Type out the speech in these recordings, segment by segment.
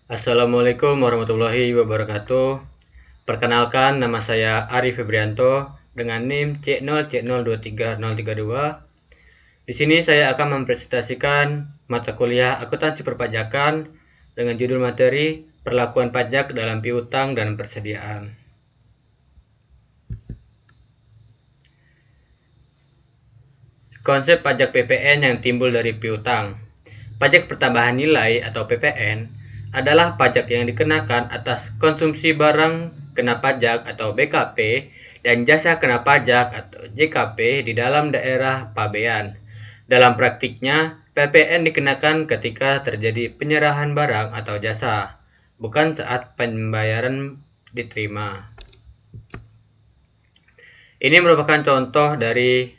Assalamualaikum warahmatullahi wabarakatuh. Perkenalkan, nama saya Ari Febrianto dengan NIM C0C023032. Di sini saya akan mempresentasikan mata kuliah akuntansi perpajakan dengan judul materi perlakuan pajak dalam piutang dan persediaan. Konsep pajak PPN yang timbul dari piutang. Pajak pertambahan nilai atau PPN adalah pajak yang dikenakan atas konsumsi barang kena pajak atau BKP dan jasa kena pajak atau JKP di dalam daerah pabean. Dalam praktiknya, PPN dikenakan ketika terjadi penyerahan barang atau jasa, bukan saat pembayaran diterima. Ini merupakan contoh dari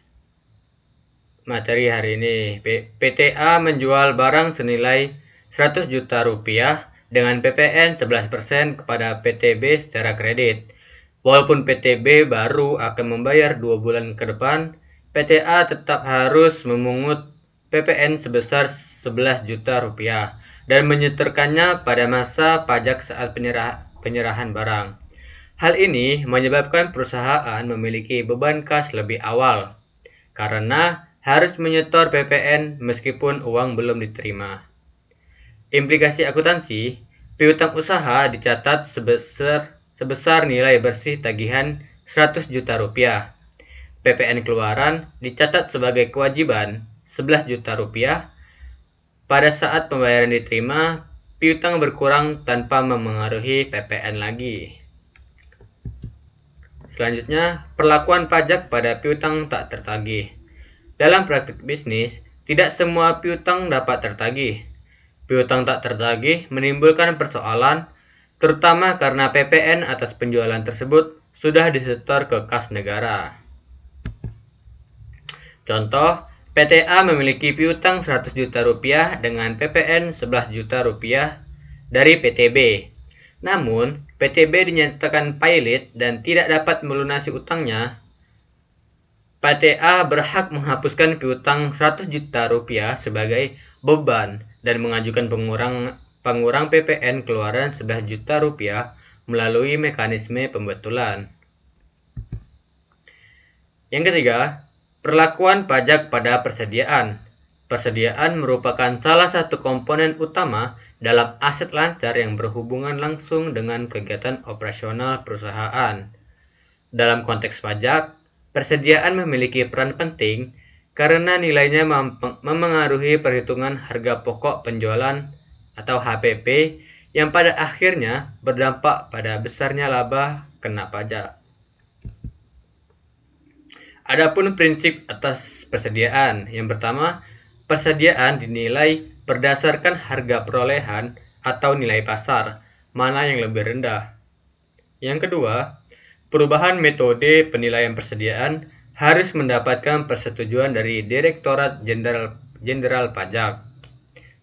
materi hari ini. PTA menjual barang senilai 100 juta rupiah dengan PPN 11% kepada PTB secara kredit. Walaupun PTB baru akan membayar 2 bulan ke depan, PTA tetap harus memungut PPN sebesar 11 juta rupiah dan menyetorkannya pada masa pajak saat penyerahan barang. Hal ini menyebabkan perusahaan memiliki beban kas lebih awal, karena harus menyetor PPN meskipun uang belum diterima. Implikasi akuntansi, piutang usaha dicatat sebesar nilai bersih tagihan 100 juta rupiah. PPN keluaran dicatat sebagai kewajiban 11 juta rupiah. Pada saat pembayaran diterima, piutang berkurang tanpa memengaruhi PPN lagi. Selanjutnya, perlakuan pajak pada piutang tak tertagih. Dalam praktik bisnis, tidak semua piutang dapat tertagih. Piutang tak tertagih menimbulkan persoalan, terutama karena PPN atas penjualan tersebut sudah disetor ke kas negara. Contoh, PTA memiliki piutang 100 juta rupiah dengan PPN 11 juta rupiah dari PTB. Namun, PTB dinyatakan pailit dan tidak dapat melunasi utangnya. PTA berhak menghapuskan piutang 100 juta rupiah sebagai beban dan mengajukan pengurang PPN keluaran 11 juta rupiah melalui mekanisme pembetulan. Yang ketiga, perlakuan pajak pada persediaan. Persediaan merupakan salah satu komponen utama dalam aset lancar yang berhubungan langsung dengan kegiatan operasional perusahaan. Dalam konteks pajak, persediaan memiliki peran penting karena nilainya memengaruhi perhitungan harga pokok penjualan atau HPP yang pada akhirnya berdampak pada besarnya laba kena pajak. Adapun prinsip atas persediaan, yang pertama, persediaan dinilai berdasarkan harga perolehan atau nilai pasar, mana yang lebih rendah. Yang kedua, perubahan metode penilaian persediaan harus mendapatkan persetujuan dari Direktorat Jenderal Pajak.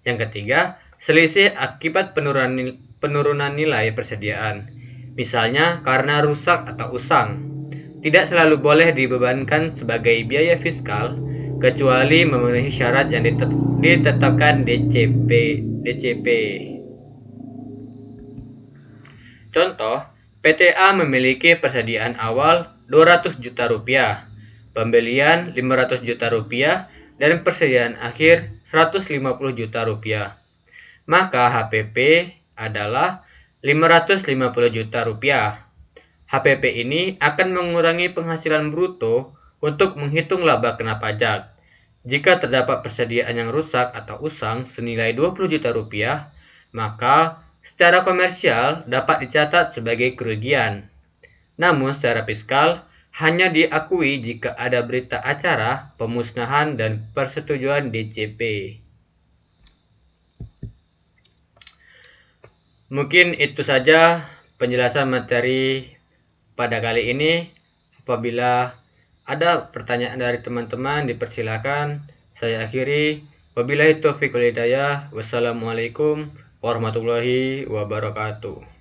Yang ketiga, selisih akibat penurunan nilai persediaan, misalnya karena rusak atau usang, tidak selalu boleh dibebankan sebagai biaya fiskal kecuali memenuhi syarat yang ditetapkan DCP. Contoh, PTA memiliki persediaan awal 200 juta rupiah, pembelian 500 juta rupiah, dan persediaan akhir 150 juta rupiah. Maka HPP adalah 550 juta rupiah. HPP ini akan mengurangi penghasilan bruto untuk menghitung laba kena pajak. Jika terdapat persediaan yang rusak atau usang senilai 20 juta rupiah, maka secara komersial dapat dicatat sebagai kerugian. Namun secara fiskal hanya diakui jika ada berita acara pemusnahan dan persetujuan DCP. Mungkin itu saja penjelasan materi pada kali ini. Apabila ada pertanyaan dari teman-teman, dipersilakan. Saya akhiri. Wabillahi taufiq wal hidayah. Wassalamualaikum warahmatullahi wabarakatuh.